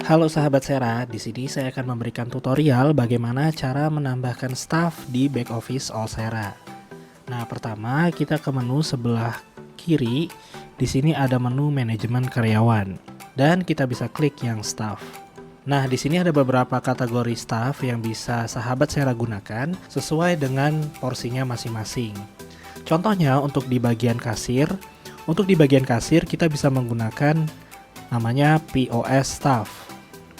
Halo sahabat Sera, di sini saya akan memberikan tutorial bagaimana cara menambahkan staff di back office Allsera. Nah, pertama kita ke menu sebelah kiri. Di sini ada menu manajemen karyawan dan kita bisa klik yang staff. Nah, di sini ada beberapa kategori staff yang bisa sahabat Sera gunakan sesuai dengan porsinya masing-masing. Contohnya untuk di bagian kasir, kita bisa menggunakan namanya POS staff.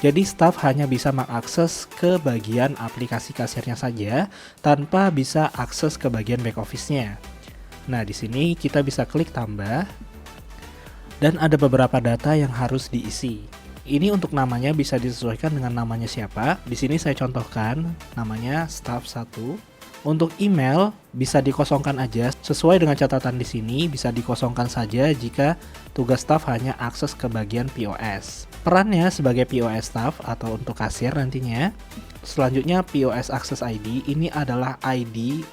Jadi staff hanya bisa mengakses ke bagian aplikasi kasirnya saja tanpa bisa akses ke bagian back office-nya. Nah, di sini kita bisa klik tambah dan ada beberapa data yang harus diisi. Ini untuk namanya bisa disesuaikan dengan namanya siapa. Di sini saya contohkan namanya staff 1. Untuk email bisa dikosongkan aja sesuai dengan catatan di sini, bisa dikosongkan saja jika tugas staff hanya akses ke bagian POS. Perannya sebagai POS staff atau untuk kasir nantinya. Selanjutnya POS Access ID ini adalah ID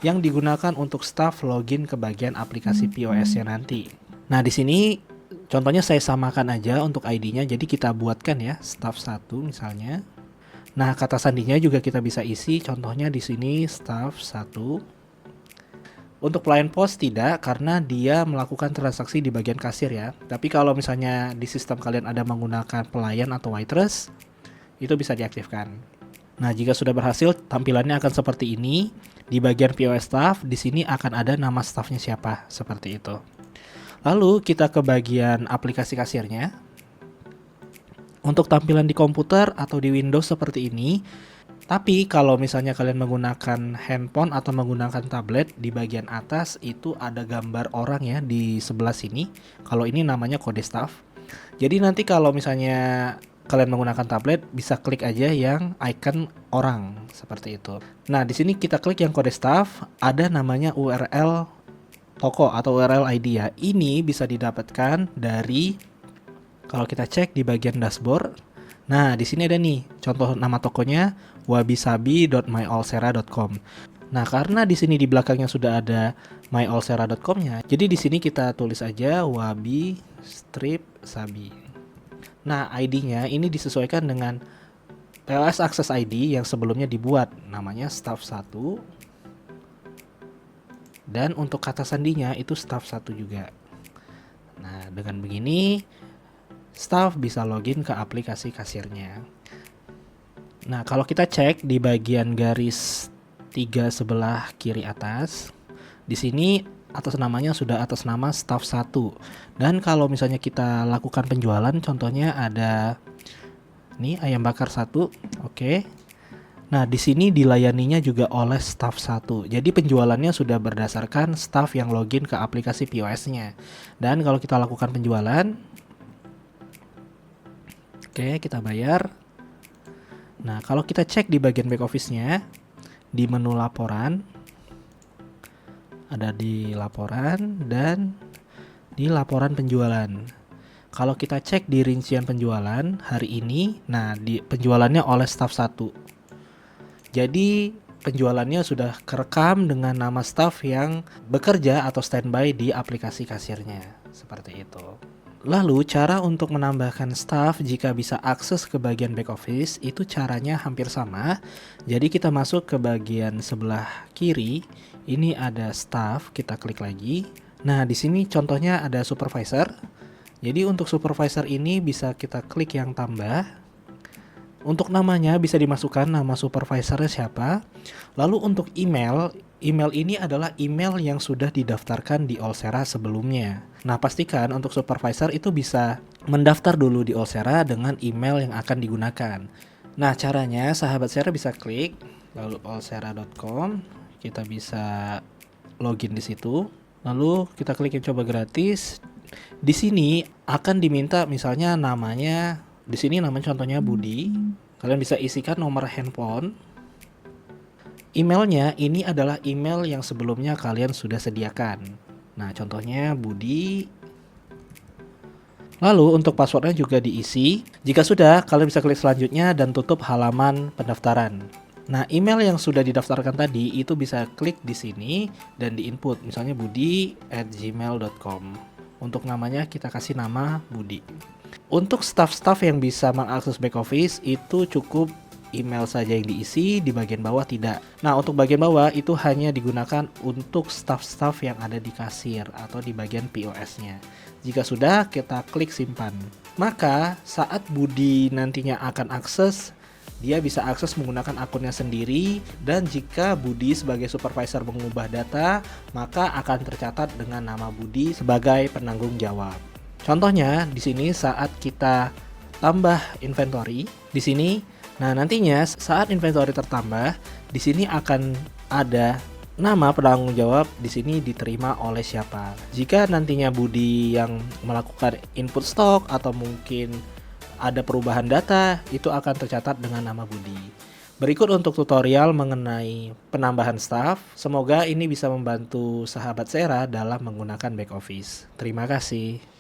yang digunakan untuk staff login ke bagian aplikasi POS-nya nanti. Nah, di sini contohnya saya samakan aja untuk ID-nya, jadi kita buatkan ya staff 1 misalnya. Nah, kata sandinya juga kita bisa isi, contohnya di sini staff 1. Untuk pelayan pos tidak, karena dia melakukan transaksi di bagian kasir ya. Tapi kalau misalnya di sistem kalian ada menggunakan pelayan atau waitress, itu bisa diaktifkan. Nah, jika sudah berhasil, tampilannya akan seperti ini. Di bagian POS staff, di sini akan ada nama staffnya siapa, seperti itu. Lalu kita ke bagian aplikasi kasirnya. Untuk tampilan di komputer atau di Windows seperti ini. Tapi kalau misalnya kalian menggunakan handphone atau menggunakan tablet, di bagian atas itu ada gambar orang ya di sebelah sini. Kalau ini namanya kode staff. Jadi nanti kalau misalnya kalian menggunakan tablet, bisa klik aja yang icon orang seperti itu. Nah, di sini kita klik yang kode staff, ada namanya URL toko atau URL ID ya. Ini bisa didapatkan dari kalau kita cek di bagian dashboard. Nah, di sini ada nih contoh nama tokonya wabisabi.myallsera.com. Nah, karena di sini di belakangnya sudah ada myallsera.com-nya, jadi di sini kita tulis aja wabi-sabi. Nah, ID-nya ini disesuaikan dengan POS Access ID yang sebelumnya dibuat, namanya staff 1. Dan untuk kata sandinya itu staff 1 juga. Nah, dengan begini staff bisa login ke aplikasi kasirnya. Nah, kalau kita cek di bagian garis 3 sebelah kiri atas, di sini atas namanya sudah atas nama staff 1. Dan kalau misalnya kita lakukan penjualan, contohnya ada nih ayam bakar 1, oke. Nah, di sini dilayaninya juga oleh staff 1. Jadi penjualannya sudah berdasarkan staff yang login ke aplikasi POS-nya. Dan kalau kita lakukan penjualan, oke, kita bayar. Nah, kalau kita cek di bagian back office-nya, di menu laporan, ada di laporan dan di laporan penjualan. Kalau kita cek di rincian penjualan hari ini, nah di penjualannya oleh staff 1. Jadi penjualannya sudah kerekam dengan nama staff yang bekerja atau standby di aplikasi kasirnya. Seperti itu. Lalu cara untuk menambahkan staff jika bisa akses ke bagian back office itu caranya hampir sama. Jadi kita masuk ke bagian sebelah kiri, ini ada staff, kita klik lagi. Nah, di sini contohnya ada supervisor. Jadi untuk supervisor ini bisa kita klik yang tambah. Untuk namanya bisa dimasukkan nama supervisornya siapa. Lalu untuk email ini adalah email yang sudah didaftarkan di Allsera sebelumnya. Nah, pastikan untuk supervisor itu bisa mendaftar dulu di Allsera dengan email yang akan digunakan. Nah, caranya sahabat Sera bisa klik lalu allsera.com, kita bisa login di situ. Lalu kita klik yang coba gratis. Di sini akan diminta misalnya namanya, di sini namanya contohnya Budi. Kalian bisa isikan nomor handphone. Emailnya ini adalah email yang sebelumnya kalian sudah sediakan. Nah, contohnya Budi. Lalu untuk passwordnya juga diisi. Jika sudah, kalian bisa klik selanjutnya dan tutup halaman pendaftaran. Nah, email yang sudah didaftarkan tadi itu bisa klik di sini dan diinput. Misalnya budi@gmail.com. Untuk namanya kita kasih nama Budi. Untuk staff-staff yang bisa mengakses back office itu cukup email saja yang diisi, di bagian bawah tidak. Nah, untuk bagian bawah itu hanya digunakan untuk staff-staff yang ada di kasir atau di bagian POS-nya. Jika sudah, kita klik simpan. Maka saat Budi nantinya akan akses, dia bisa akses menggunakan akunnya sendiri, dan jika Budi sebagai supervisor mengubah data, maka akan tercatat dengan nama Budi sebagai penanggung jawab. Contohnya di sini saat kita tambah inventory di sini, nah nantinya saat inventory tertambah, di sini akan ada nama penanggung jawab di sini diterima oleh siapa. Jika nantinya Budi yang melakukan input stok atau mungkin ada perubahan data, itu akan tercatat dengan nama Budi. Berikut untuk tutorial mengenai penambahan staff. Semoga ini bisa membantu sahabat Sera dalam menggunakan back office. Terima kasih.